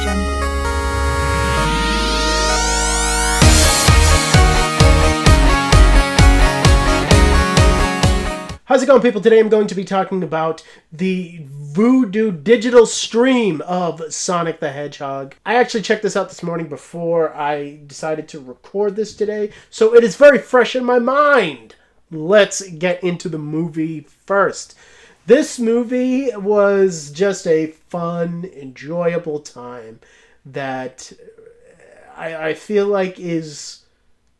Jungle. How's it going, people? Today I'm going to be talking about the VUDU digital stream of Sonic the Hedgehog. I actually checked this out this morning before I decided to record this today, so it is very fresh in my mind. Let's get into the movie first. This movie was just a fun, enjoyable time that I feel like is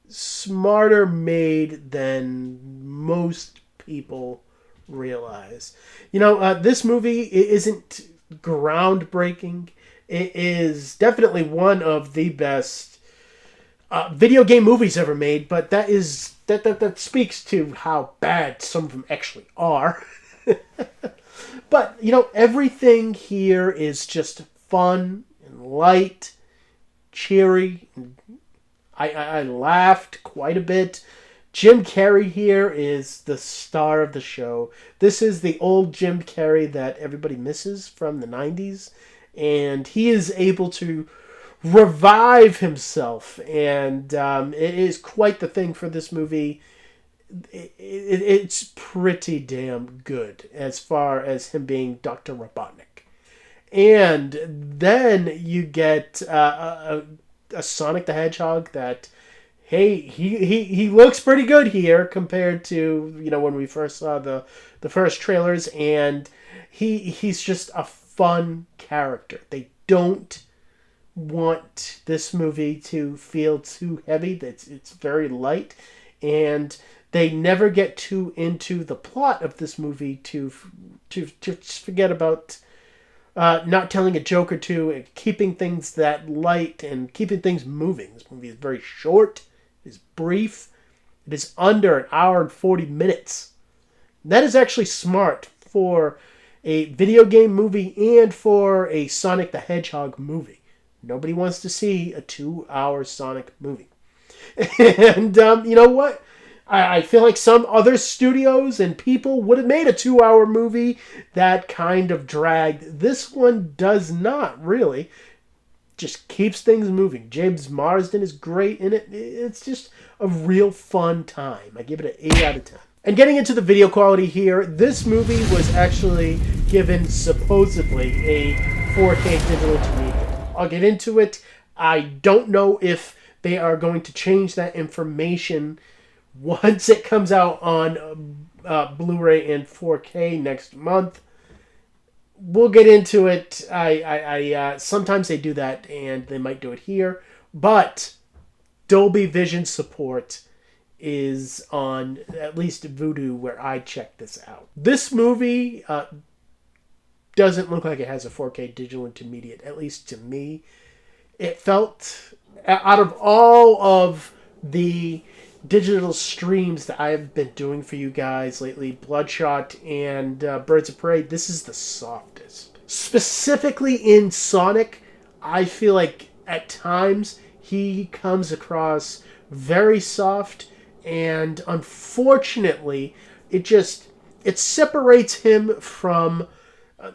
smarter made than most people realize. This movie isn't groundbreaking. It is definitely one of the best video game movies ever made, but that speaks to how bad some of them actually are. But everything here is just fun and light, cheery. I laughed quite a bit. Jim Carrey here is the star of the show. This is the old Jim Carrey that everybody misses from the 90s. And he is able to revive himself. And it is quite the thing for this movie. It's pretty damn good as far as him being Dr. Robotnik. And then you get a Sonic the Hedgehog that... Hey, he looks pretty good here compared to, when we first saw the first trailers, and he's just a fun character. They don't want this movie to feel too heavy. It's very light, and they never get too into the plot of this movie to forget about not telling a joke or two and keeping things that light and keeping things moving. This movie is very short. It is brief. It is under an hour and 40 minutes. That is actually smart for a video game movie and for a Sonic the Hedgehog movie. Nobody wants to see a 2-hour Sonic movie. And you know what? I feel like some other studios and people would have made a 2-hour movie that kind of dragged. This one does not really. Just keeps things moving. James Marsden is great in it. It's just a real fun time. I give it an 8 out of 10. And getting into the video quality here, this movie was actually given supposedly a 4K digital intermediate. I'll get into it. I don't know if they are going to change that information once it comes out on Blu-ray and 4K next month. We'll get into it. I sometimes they do that, and they might do it here. But Dolby Vision support is on at least VUDU, where I checked this out. This movie doesn't look like it has a 4K digital intermediate, at least to me. It felt, out of all of the digital streams that I've been doing for you guys lately, Bloodshot and Birds of Prey, this is the softest. Specifically in Sonic, I feel like at times he comes across very soft, and unfortunately it separates him from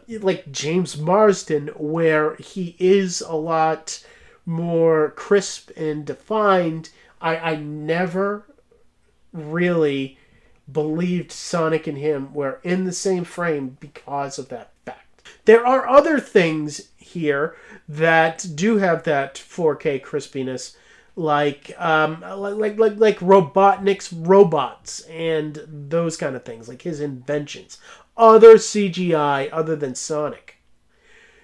like James Marsden, where he is a lot more crisp and defined. I never really believed Sonic and him were in the same frame because of that fact. There are other things here that do have that 4K crispiness, like Robotnik's robots and those kind of things, like his inventions. Other CGI other than Sonic.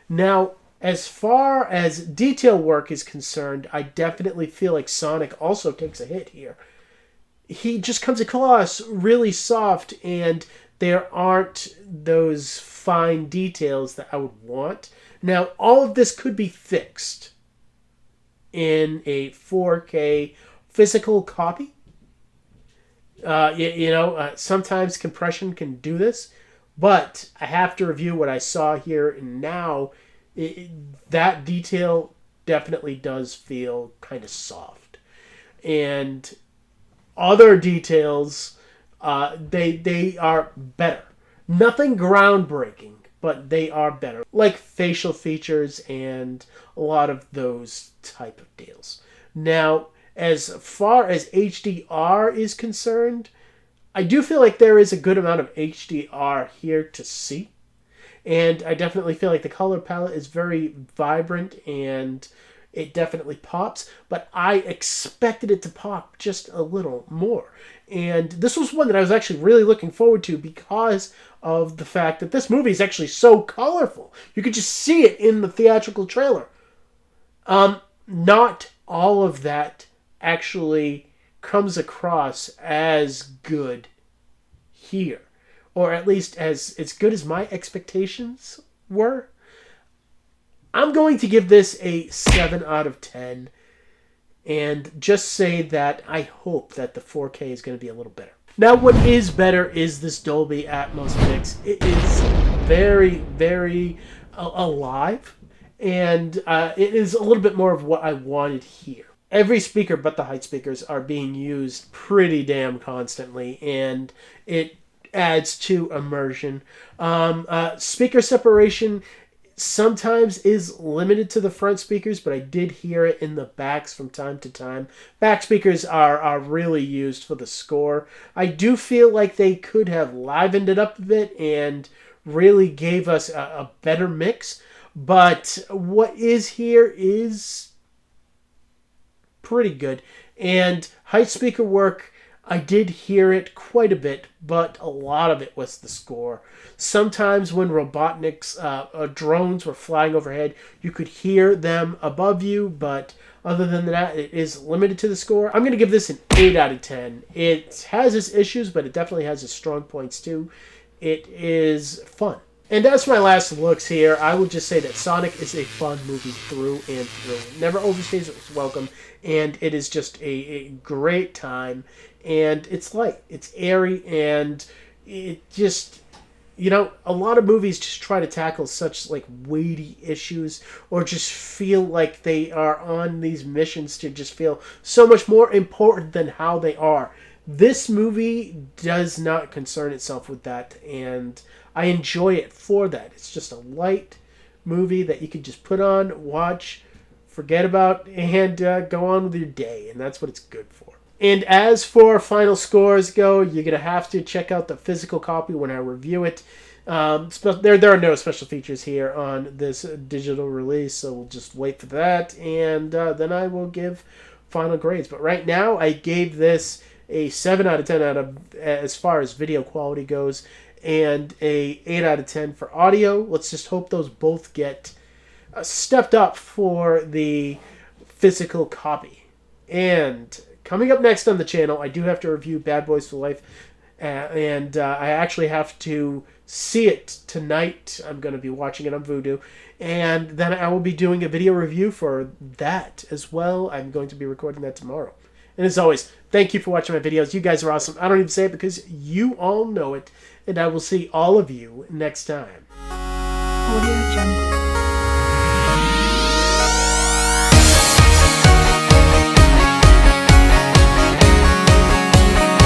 Now, as far as detail work is concerned, I definitely feel like Sonic also takes a hit here. He just comes across really soft, and there aren't those fine details that I would want. Now, all of this could be fixed in a 4K physical copy. Sometimes compression can do this, but I have to review what I saw here and now. That detail definitely does feel kind of soft. And other details, they are better. Nothing groundbreaking, but they are better. Like facial features and a lot of those type of deals. Now, as far as HDR is concerned, I do feel like there is a good amount of HDR here to see. And I definitely feel like the color palette is very vibrant and it definitely pops. But I expected it to pop just a little more. And this was one that I was actually really looking forward to because of the fact that this movie is actually so colorful. You could just see it in the theatrical trailer. Not all of that actually comes across as good here, or at least as good as my expectations were. I'm going to give this a 7 out of 10 and just say that I hope that the 4K is going to be a little better. Now, what is better is this Dolby Atmos mix. It is very, very alive, and it is a little bit more of what I wanted here. Every speaker but the height speakers are being used pretty damn constantly, and it adds to immersion. Speaker separation sometimes is limited to the front speakers, but I did hear it in the backs from time to time. Back speakers are really used for the score. I do feel like they could have livened it up a bit and really gave us a better mix, but what is here is pretty good. And height speaker work, I did hear it quite a bit, but a lot of it was the score. Sometimes when Robotnik's drones were flying overhead, you could hear them above you, but other than that, it is limited to the score. I'm going to give this an 8 out of 10. It has its issues, but it definitely has its strong points too. It is fun. And as for my last looks here, I would just say that Sonic is a fun movie through and through. It never overstays its welcome, and it is just a great time. And it's light, it's airy, and it just, you know, a lot of movies just try to tackle such like weighty issues or just feel like they are on these missions to just feel so much more important than how they are. This movie does not concern itself with that, and I enjoy it for that. It's just a light movie that you can just put on, watch, forget about, and go on with your day, and that's what it's good for. And as for final scores go, you're going to have to check out the physical copy when I review it. There are no special features here on this digital release, so we'll just wait for that, and then I will give final grades. But right now, I gave this a 7 out of 10 as far as video quality goes, and a 8 out of 10 for audio. Let's just hope those both get stepped up for the physical copy. And coming up next on the channel, I do have to review Bad Boys for Life, and I actually have to see it tonight. I'm going to be watching it on VUDU, and then I will be doing a video review for that as well. I'm going to be recording that tomorrow. And as always, thank you for watching my videos. You guys are awesome. I don't even say it because you all know it, and I will see all of you next time. Audio Jungle.